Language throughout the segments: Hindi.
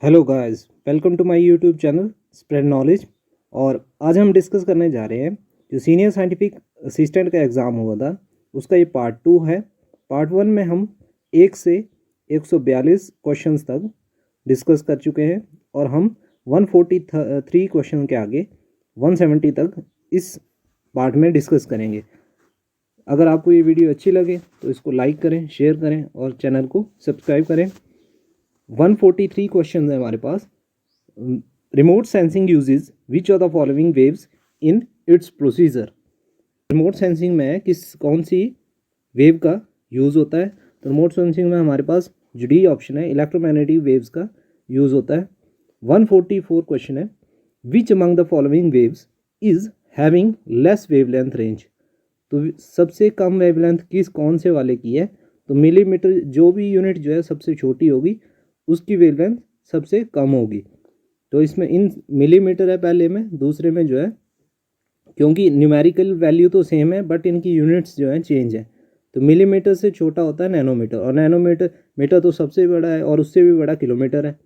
Hello guys, welcome to my YouTube channel spread knowledge. और आज हम डिस्कस करने जा रहे हैं जो सीनियर साइंटिफिक असिस्टेंट का एग्ज़ाम हुआ था उसका ये पार्ट 2 है। पार्ट 1 में हम 1 से 142 क्वेश्चंस तक डिस्कस कर चुके हैं और हम 143 क्वेश्चन के आगे 170 तक इस पार्ट में डिस्कस करेंगे। अगर आपको ये वीडियो अच्छी लगे तो इसको लाइक करें, शेयर करें और चैनल को सब्सक्राइब करें। 143 क्वेश्चन है हमारे पास। Remote sensing uses which of the following waves in its procedure. Remote sensing में कौन सी वेव का यूज़ होता है? तो रिमोट सेंसिंग में हमारे पास जो डी ऑप्शन है, इलेक्ट्रोमैग्नेटिक वेव्स का यूज़ होता है। 144 क्वेश्चन है, which among the following waves is having less wavelength range. तो सबसे कम वेवलेंथ कौन से वाले की है? तो मिलीमीटर, जो भी यूनिट जो है सबसे छोटी होगी उसकी वेवलेंथ सबसे कम होगी। तो इसमें इन मिलीमीटर है पहले में, दूसरे में जो है, क्योंकि न्यूमेरिकल वैल्यू तो सेम है बट इनकी यूनिट्स जो है चेंज है। तो मिलीमीटर से छोटा होता है नैनोमीटर, और मीटर तो सबसे बड़ा है और उससे भी बड़ा किलोमीटर है।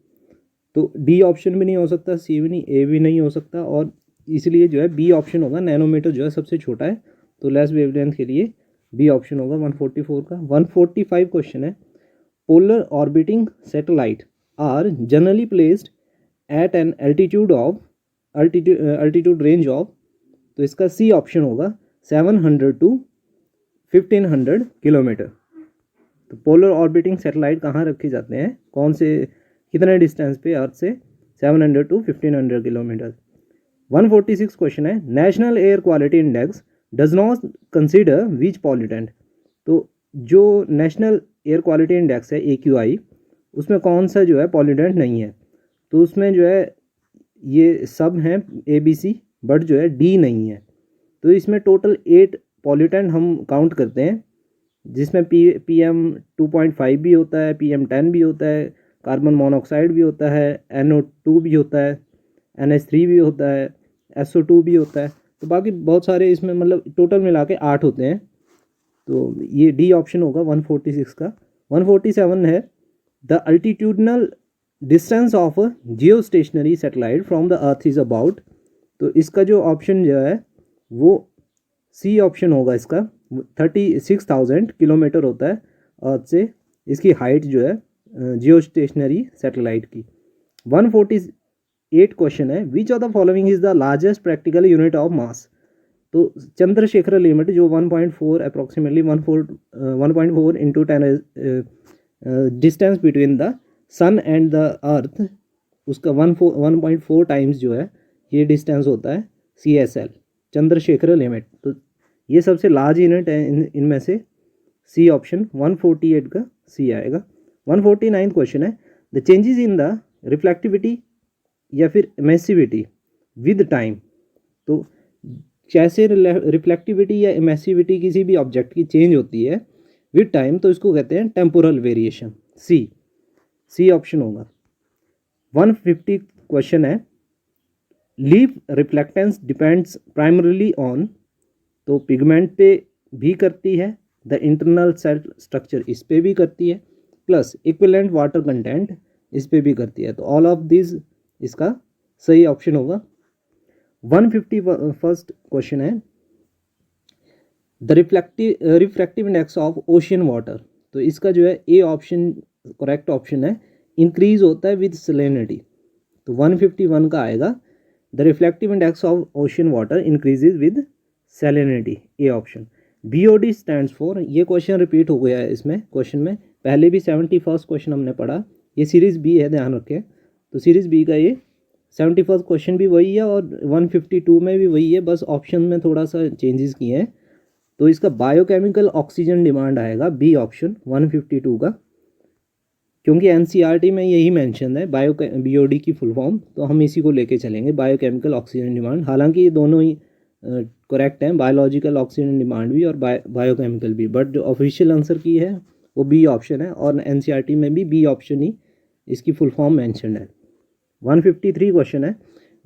तो डी ऑप्शन भी नहीं हो सकता, सी भी नहीं, ए भी नहीं हो सकता, और इसलिए जो है बी ऑप्शन होगा। नैनोमीटर जो है सबसे छोटा है, तो लेस वेवलेंथ के लिए बी ऑप्शन होगा 144 का। 145 क्वेश्चन है, polar orbiting satellite are generally placed at an altitude range of, तो इसका सी ऑप्शन होगा 700 to 1500 किलोमीटर। तो पोलर ऑर्बिटिंग सैटेलाइट कहाँ रखे जाते हैं, कौन से, कितने डिस्टेंस पे अर्थ से? 700 to 1500 किलोमीटर। 146 क्वेश्चन है, national air quality index does not consider which pollutant. तो जो नेशनल एयर क्वालिटी इंडेक्स है AQI, उसमें कौन सा जो है पॉल्यूटेंट नहीं है? तो उसमें जो है ये सब हैं ABC, बट जो है D नहीं है। तो इसमें टोटल 8 पॉल्यूटेंट हम काउंट करते हैं, जिसमें PM 2.5 भी होता है, PM10 भी होता है, कार्बन मोनोऑक्साइड भी होता है, NO2 भी होता है, NH3 भी होता है, SO2 भी होता है। तो बाकी बहुत सारे इसमें मतलब टोटल मिला के 8 होते हैं। तो ये डी ऑप्शन होगा 146 का। 147 है, the altitudinal distance of geostationary satellite from the earth is about. तो इसका जो ऑप्शन जो है वो सी ऑप्शन होगा। इसका 36,000 किलोमीटर होता है अर्थ से इसकी हाइट जो है जियो स्टेशनरी सेटेलाइट की। 148 क्वेश्चन है, which of the following is the largest practical unit of mass. तो चंद्रशेखर लिमिट जो 1.4 approximately 1.4 into 10 distance between the sun and the earth, उसका 1.4 टाइम्स जो है ये डिस्टेंस होता है CSL, चंद्रशेखर लिमिट। तो ये सबसे लार्ज यूनिट है इनमें से। सी ऑप्शन 148 का सी आएगा। 149 क्वेश्चन है, the changes in the reflectivity या फिर एमिसिविटी विद टाइम। तो कैसे रिफ्लेक्टिविटी या एमिसिविटी किसी भी ऑब्जेक्ट की चेंज होती है विद टाइम, तो इसको कहते हैं टेम्पोरल वेरिएशन। सी ऑप्शन होगा। 150 क्वेश्चन है, leaf reflectance depends primarily on. तो पिगमेंट पे भी करती है, द इंटरनल सेल स्ट्रक्चर इस पे भी करती है, प्लस इक्विवेलेंट वाटर कंटेंट इस पे भी करती है। तो ऑल ऑफ दिस इसका सही ऑप्शन होगा। 151st क्वेश्चन है, the refractive index of ocean water. तो इसका जो है ए ऑप्शन करेक्ट ऑप्शन है, इंक्रीज होता है विद सैलिनिटी। तो 151 का आएगा, the reflective index of ocean water increases with salinity, A option. BOD stands for, ये क्वेश्चन रिपीट हो गया है इसमें क्वेश्चन में, पहले भी 71st क्वेश्चन हमने पढ़ा, ये सीरीज़ B है, ध्यान रखें। तो सीरीज़ B का ये 71st क्वेश्चन भी वही है और 152 में भी वही है, बस ऑप्शन में थोड़ा सा चेंजेस किए हैं। तो इसका बायोकेमिकल ऑक्सीजन डिमांड आएगा बी ऑप्शन 152 का, क्योंकि NCERT में यही मेंशन है BOD की फुल फॉर्म, तो हम इसी को लेके चलेंगे, बायोकेमिकल ऑक्सीजन डिमांड। हालांकि ये दोनों ही करेक्ट हैं, बायोलॉजिकल ऑक्सीजन डिमांड भी और बायोकेमिकल भी, बट जो ऑफिशियल आंसर की है वो बी ऑप्शन है, और NCERT में भी बी ऑप्शन ही इसकी फुल फॉर्म मैंशन है। 153 क्वेश्चन है,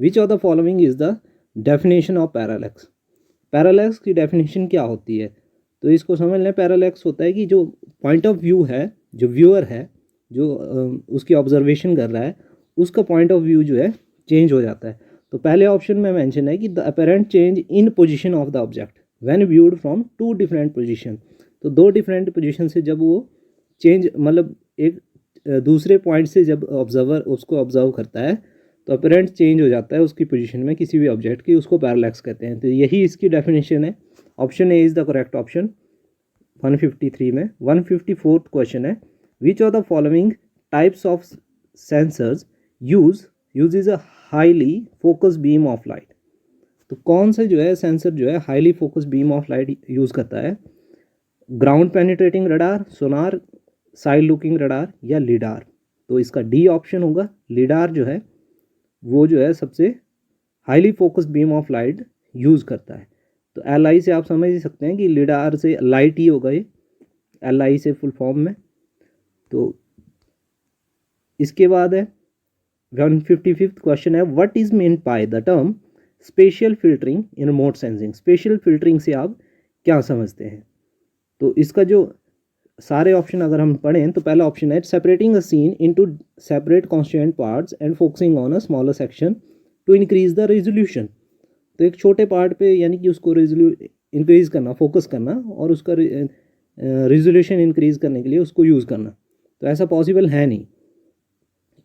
which of the following is the definition of parallax. Parallax की डेफिनेशन क्या होती है? तो इसको समझ लें, पैरालैक्स होता है कि जो पॉइंट ऑफ व्यू है, जो व्यूअर है, जो उसकी ऑब्जर्वेशन कर रहा है, उसका पॉइंट ऑफ व्यू जो है चेंज हो जाता है। तो पहले ऑप्शन में मेंशन है कि the apparent change in position of the object when viewed from two different position. तो दो डिफरेंट पोजीशन से जब वो चेंज मतलब एक दूसरे पॉइंट से जब ऑब्जर्वर उसको ऑब्जर्व करता है तो अपरेंट चेंज हो जाता है उसकी पोजीशन में किसी भी ऑब्जेक्ट की, उसको पैरालैक्स कहते हैं। तो यही इसकी डेफिनेशन है। Option A is the correct option 153 में। 154 क्वेश्चन है, which of the following types of sensors usage a highly focus beam of light. तो कौन सा जो है सेंसर जो है highly focus beam of light use करता है? ग्राउंड पेनिट्रेटिंग रडार, सोनार, साइड लुकिंग रडार या लीडार। तो इसका डी ऑप्शन होगा। लीडार जो है वो जो है सबसे highly focus beam of light use करता है। तो एल आई से आप समझ ही सकते हैं कि लीडार से लाइट ही होगा ये, एल आई से फुल फॉर्म में। तो इसके बाद है 155th क्वेश्चन है, what is meant by the term spatial filtering in remote sensing. Special filtering से आप क्या समझते हैं? तो इसका जो सारे ऑप्शन अगर हम पढ़ें तो पहला ऑप्शन है separating a scene into separate constituent parts and focusing on a smaller section to increase the resolution. तो एक छोटे पार्ट पे यानी कि उसको इंक्रीज़ करना, फोकस करना और उसका रेजोल्यूशन इंक्रीज़ करने के लिए उसको यूज़ करना। तो ऐसा पॉसिबल है नहीं,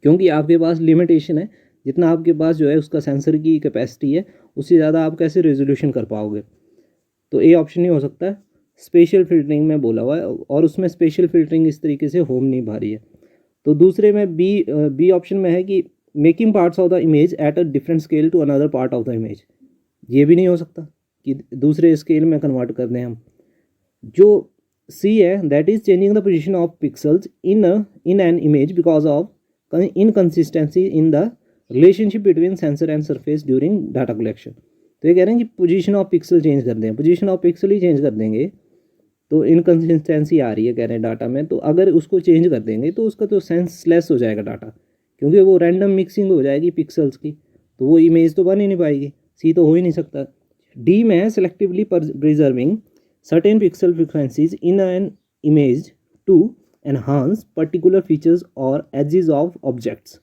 क्योंकि आपके पास लिमिटेशन है। जितना आपके पास जो है उसका सेंसर की कैपेसिटी है, उससे ज़्यादा आप कैसे रेजोल्यूशन कर पाओगे। तो ए ऑप्शन नहीं हो सकता है। स्पेशल फिल्टरिंग में बोला हुआ है और उसमें स्पेशल फिल्टरिंग इस तरीके से हो नहीं पा रही है। तो दूसरे में बी ऑप्शन में है कि making parts of the image at a different scale to another part of the image. ये भी नहीं हो सकता कि दूसरे स्केल में कन्वर्ट कर दें हम। जो सी है that is changing the position of pixels in an image because of inconsistency in the relationship between sensor and surface during data collection. तो ये कह रहे हैं कि पोजीशन ऑफ पिक्सल चेंज कर दें, position of pixel he change कर देंगे तो इनकन्सिस्टेंसी आ रही है कह रहे हैं डाटा में। तो अगर उसको चेंज कर देंगे तो उसका तो सेंसलेस हो जाएगा डाटा, क्योंकि वो रैंडम मिक्सिंग हो जाएगी पिक्सल्स की, तो वो इमेज तो बन ही नहीं पाएगी। सी तो हो ही नहीं सकता। डी में है selectively preserving certain pixel frequencies in an image to enhance particular features और एजेस ऑफ ऑब्जेक्ट्स।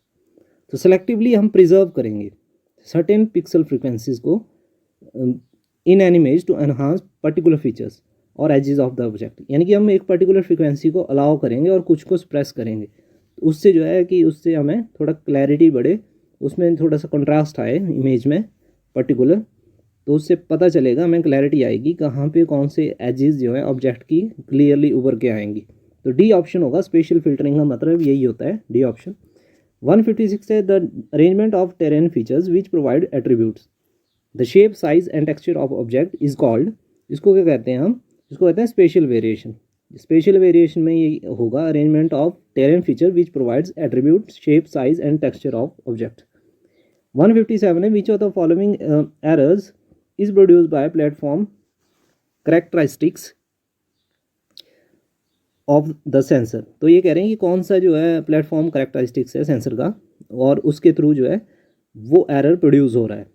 तो सेलेक्टिवली हम प्रिजर्व करेंगे सर्टेन पिक्सल फ्रिक्वेंसीज को in an image to enhance particular features और एजेस ऑफ द ऑब्जेक्ट, यानी कि हम एक पर्टिकुलर फ्रिक्वेंसी को अलाउ करेंगे और कुछ को सप्रेस करेंगे। तो उससे जो है कि उससे हमें थोड़ा क्लैरिटी बढ़े, उसमें थोड़ा सा कंट्रास्ट आए इमेज में पर्टिकुलर, तो उससे पता चलेगा, हमें क्लैरिटी आएगी कहाँ पे कौन से एजेस जो है ऑब्जेक्ट की क्लियरली उभर के आएंगी। तो डी ऑप्शन होगा। स्पेशल फिल्टरिंग का मतलब यही होता है, डी ऑप्शन। 156 है the arrangement of terrain features which provide attributes the shape size and texture of object is called. इसको क्या कहते हैं हम? इसको कहते हैं स्पेशल वेरिएशन। स्पेशल वेरिएशन में ये होगा arrangement of terrain feature which provides attribute shape size and texture of object. 157 है which of the following errors is produced by platform characteristics of the sensor. तो ये कह रहे हैं कि कौन सा जो है प्लेटफॉर्म करेक्टरिस्टिक्स है सेंसर का और उसके थ्रू जो है वो एरर प्रोड्यूस हो रहा है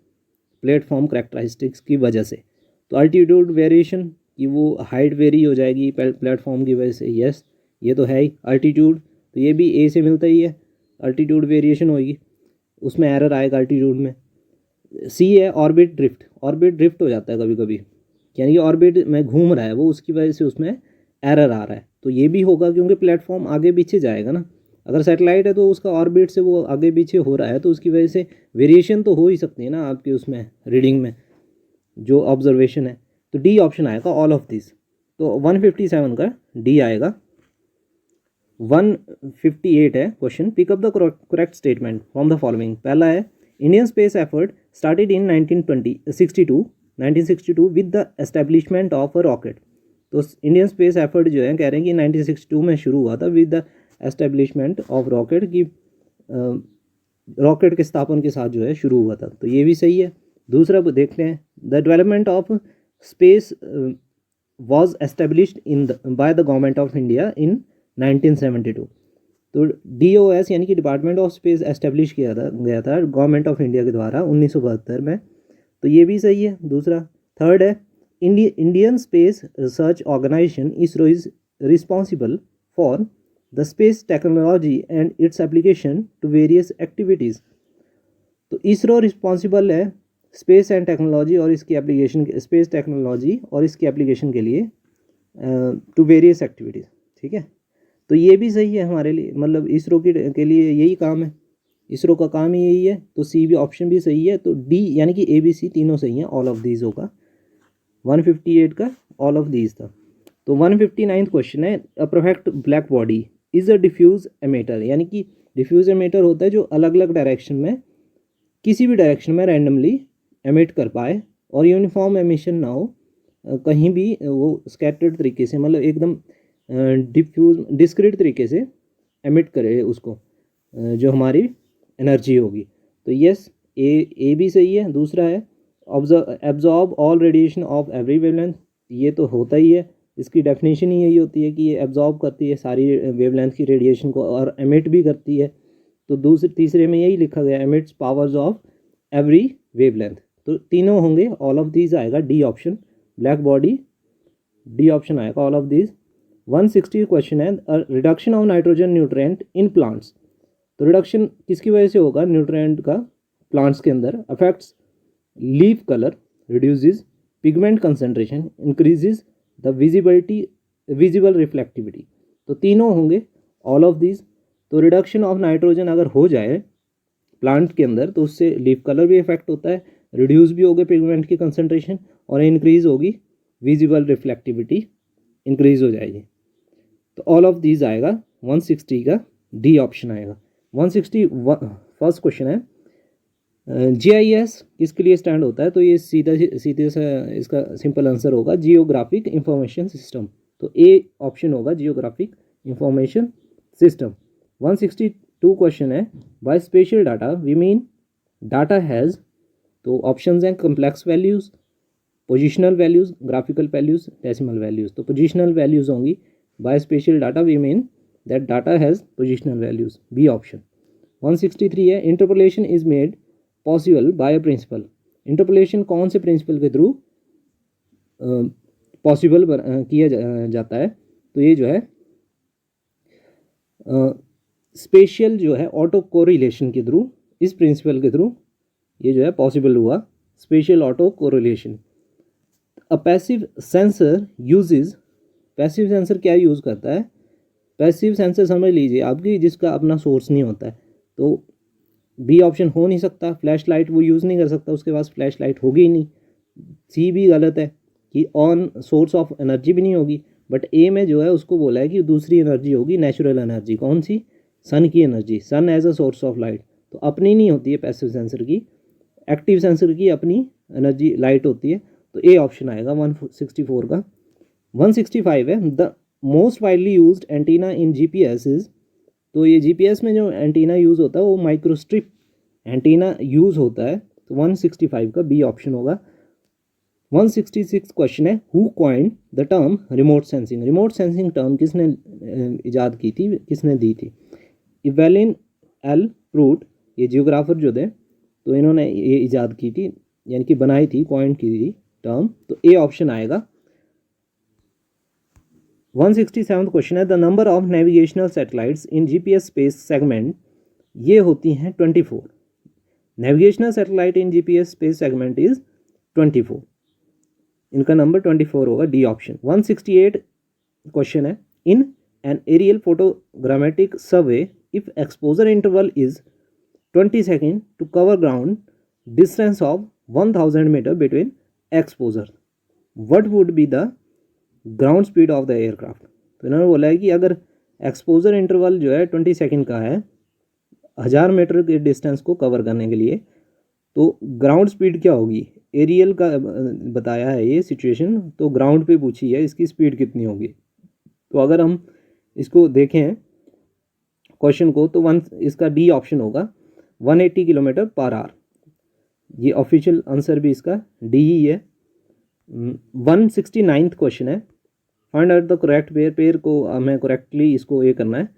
प्लेटफॉर्म करेक्टरिस्टिक्स की वजह से। तो अल्टीट्यूड वेरिएशन कि वो हाइट वेरी हो जाएगी प्लेटफॉर्म की वजह से, यस ये तो है ही। अल्टीट्यूड तो ये भी ए से मिलता ही है, अल्टीट्यूड वेरिएशन होगी उसमें एरर आएगा अल्टीट्यूड में। सी है ऑर्बिट ड्रिफ्ट, ऑर्बिट ड्रिफ्ट हो जाता है कभी कभी, यानी कि ऑर्बिट में घूम रहा है वो, उसकी वजह से उसमें एरर आ रहा है। तो ये भी होगा क्योंकि प्लेटफॉर्म आगे पीछे जाएगा ना, अगर सैटेलाइट है तो उसका ऑर्बिट से वो आगे पीछे हो रहा है तो उसकी वजह से वेरिएशन तो हो ही सकती है ना आपके उसमें रीडिंग में जो ऑब्जर्वेशन है। तो डी ऑप्शन आएगा ऑल ऑफ दिस। तो 157 का डी आएगा। 158 है question, pick up the correct statement from the following. पहला है Indian space effort started in 1962 with the establishment of a rocket. तो इंडियन स्पेस एफर्ट जो है कह रहे हैं कि 1962 में शुरू हुआ था with the establishment of rocket की, रॉकेट के स्थापन के साथ जो है शुरू हुआ था। तो ये भी सही है। दूसरा देखते हैं, the development of space was established by the government of India in 1972। तो DOS यानी कि डिपार्टमेंट ऑफ स्पेस एस्टेब्लिश किया गया था गवर्नमेंट ऑफ इंडिया के द्वारा 1972 में। तो ये भी सही है दूसरा। थर्ड है Indian space research organisation ISRO is responsible for the space technology and its application to various activities. तो इसरो रिस्पॉन्सिबल है स्पेस एंड टेक्नोलॉजी और इसकी एप्लीकेशन, स्पेस टेक्नोलॉजी और इसकी एप्लीकेशन के लिए टू वेरियस एक्टिविटीज़। ठीक है, तो ये भी सही है हमारे लिए, मतलब इसरो के लिए यही काम है, इसरो का काम ही यही है। तो सी भी ऑप्शन भी सही है। तो डी यानी कि ए बी सी तीनों सही हैं, ऑल ऑफ दीज होगा। 158 का ऑल ऑफ दीज था। तो 159 क्वेश्चन है, a perfect black body is a diffuse emitter, यानी कि डिफ्यूज एमिटर होता है जो अलग अलग डायरेक्शन में, किसी भी डायरेक्शन में रैंडमली एमिट कर पाए और यूनिफॉर्म एमिशन ना हो, कहीं भी वो स्कैटर्ड तरीके से, मतलब एकदम डिफ्यूज डिस्क्रीट तरीके से एमिट करे उसको, जो हमारी एनर्जी होगी। तो यस, ए भी सही है। दूसरा है absorb all radiation of every wavelength, ये तो होता ही है, इसकी डेफिनेशन ही यही होती है कि ये एब्जॉर्ब करती है सारी वेवलेंथ की रेडिएशन को और एमिट भी करती है। तो तीसरे में यही लिखा गया, emits powers of every wavelength. तो तीनों होंगे, ऑल ऑफ दीज आएगा, D option, black body, D option आएगा ऑल ऑफ दीज। 160 क्वेश्चन है, reduction of nitrogen nutrient in plants. तो रिडक्शन किसकी वजह से होगा न्यूट्रिएंट का प्लांट्स के अंदर? Affects leaf colour, reduces pigment concentration, increases the visible reflectivity. तो तीनों होंगे ऑल ऑफ दीज। तो रिडक्शन ऑफ नाइट्रोजन अगर हो जाए प्लांट के अंदर तो उससे लीफ कलर भी इफेक्ट होता है, रिड्यूस भी होगी पिगमेंट की कंसंट्रेशन और इंक्रीज होगी विजिबल रिफ्लेक्टिविटी, इंक्रीज हो जाएगी। तो ऑल ऑफ दीज आएगा 160 का डी ऑप्शन आएगा। 160 फर्स्ट क्वेश्चन है, GIS किसके लिए स्टैंड होता है? तो ये सीधे सा इसका सिंपल आंसर होगा जियोग्राफिक इंफॉर्मेशन सिस्टम। तो ए ऑप्शन होगा जियोग्राफिक इंफॉर्मेशन सिस्टम। 162 क्वेश्चन है, by special data we mean data has, तो ऑप्शंस हैं complex values, positional values, graphical values, decimal values. तो पोजिशनल वैल्यूज़ होंगी, by special data we mean that data has positional values, B option. 163 है, interpolation is made possible by principle. Interpolation कौन से प्रिंसिपल के थ्रू पॉसिबल किया जाता है? तो ये जो है स्पेशियल जो है ऑटो कोरिलेशन के थ्रू, इस प्रिंसिपल के थ्रू ये जो है पॉसिबल हुआ, spatial auto correlation. A passive sensor uses, passive sensor क्या यूज़ करता है? पैसिव सेंसर समझ लीजिए आपकी जिसका अपना सोर्स नहीं होता है, तो बी ऑप्शन हो नहीं सकता, फ्लैश लाइट वो यूज़ नहीं कर सकता, उसके पास फ्लैश लाइट होगी ही नहीं। सी भी गलत है कि ऑन सोर्स ऑफ एनर्जी भी नहीं होगी, बट ए में जो है उसको बोला है कि दूसरी एनर्जी होगी, नेचुरल एनर्जी। कौन सी? सन की एनर्जी, sun as a source of light. तो अपनी नहीं होती है पैसिव सेंसर की, एक्टिव सेंसर की अपनी एनर्जी लाइट होती है। तो ए ऑप्शन आएगा 164 का। 165 है, the most widely used antenna in GPS is, तो ये GPS में जो एंटीना यूज़ होता है वो माइक्रोस्ट्रिप एंटीना यूज़ होता है। तो 165 का बी ऑप्शन होगा। 166 क्वेश्चन है, who coined the term remote sensing. Remote sensing term किसने इजाद की थी, किसने दी थी? इवेलिन एल प्रूट, ये जियोग्राफर जो थे, तो इन्होंने ये इजाद की थी, यानी कि बनाई थी, कॉइंड की थी टर्म। तो ए ऑप्शन आएगा। 167 क्वेश्चन है, the number of navigational satellites in GPS space segment, ये होती हैं 24। Navigational satellite in GPS space segment is 24, इनका नंबर 24 होगा, डी ऑप्शन। 168 क्वेश्चन है, in an aerial photogrammetric survey if exposure interval is 20 second to cover ground distance of 1000 metre between exposure, what would be the ground speed of the aircraft. तो इन्होंने बोला है कि अगर एक्सपोजर इंटरवल जो है 20 सेकेंड का है 1000 मीटर के डिस्टेंस को कवर करने के लिए, तो ग्राउंड स्पीड क्या होगी? एरियल का बताया है ये सिचुएशन, तो ग्राउंड पे पूछी है इसकी स्पीड कितनी होगी। तो अगर हम इसको देखें क्वेश्चन को, तो इसका डी ऑप्शन होगा 180 किलोमीटर पर आवर। ये ऑफिशियल आंसर भी इसका डी ही है। 169 क्वेश्चन है, find out the correct pair. Pair को हमें करेक्टली इसको ये करना है।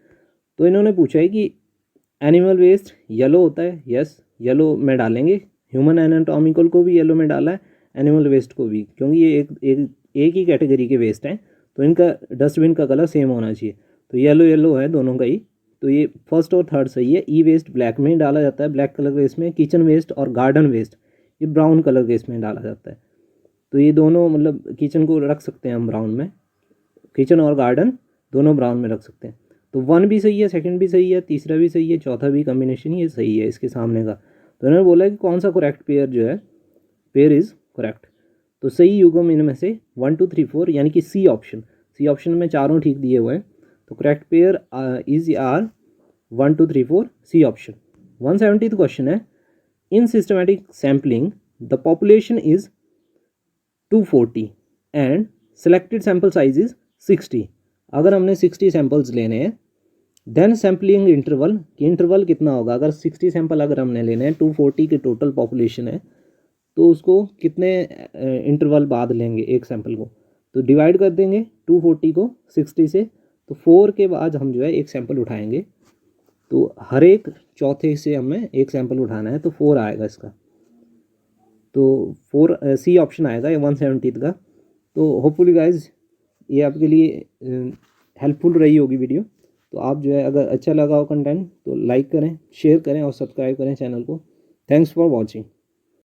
तो इन्होंने पूछा है कि एनिमल वेस्ट येलो होता है, यस येलो में डालेंगे, ह्यूमन एनाटॉमिकल को भी येलो में डाला है, एनिमल वेस्ट को भी, क्योंकि ये एक ही कैटेगरी के वेस्ट हैं, तो इनका डस्टबिन का कलर सेम होना चाहिए। तो येलो येलो है दोनों का ही, तो ये फर्स्ट और थर्ड सही है। ई वेस्ट ब्लैक में डाला जाता है, ब्लैक कलर के इसमें। किचन वेस्ट और गार्डन वेस्ट ये ब्राउन कलर के इसमें डाला जाता है। तो ये दोनों मतलब किचन को रख सकते हैं हम ब्राउन में, किचन और गार्डन दोनों ब्राउन में रख सकते हैं। तो 1 भी सही है, सेकंड भी सही है, तीसरा भी सही है, चौथा भी कॉम्बिनेशन ये सही है इसके सामने का। तो उन्होंने बोला कि कौन सा करेक्ट पेयर जो है, पेयर इज़ करेक्ट। तो सही युग्म इनमें से 1 2 3 4 यानी कि सी ऑप्शन, सी ऑप्शन में चारों ठीक दिए हुए हैं। तो correct pair is are 1 2 3 4 C option. 170th question है, in systematic sampling the population is 240 and selected sample size is 60। अगर हमने 60 सैम्पल्स लेने हैं, देन सैम्पलिंग इंटरवल, कि इंटरवल कितना होगा। अगर 60 सैंपल अगर हमने लेने हैं, 240 की टोटल पॉपुलेशन है, तो उसको कितने इंटरवल बाद लेंगे एक सैंपल को। तो डिवाइड कर देंगे 240 को 60 से, तो 4 के बाद हम जो है एक सैंपल उठाएंगे। तो हर एक चौथे से हमें एक सैंपल उठाना है, तो 4 आएगा इसका। तो 4 सी ऑप्शन आएगा ये 170 का। तो होपफुली गाइज ये आपके लिए हेल्पफुल रही होगी वीडियो। तो आप जो है अगर अच्छा लगा हो कंटेंट तो लाइक करें, शेयर करें और सब्सक्राइब करें चैनल को। Thanks for watching.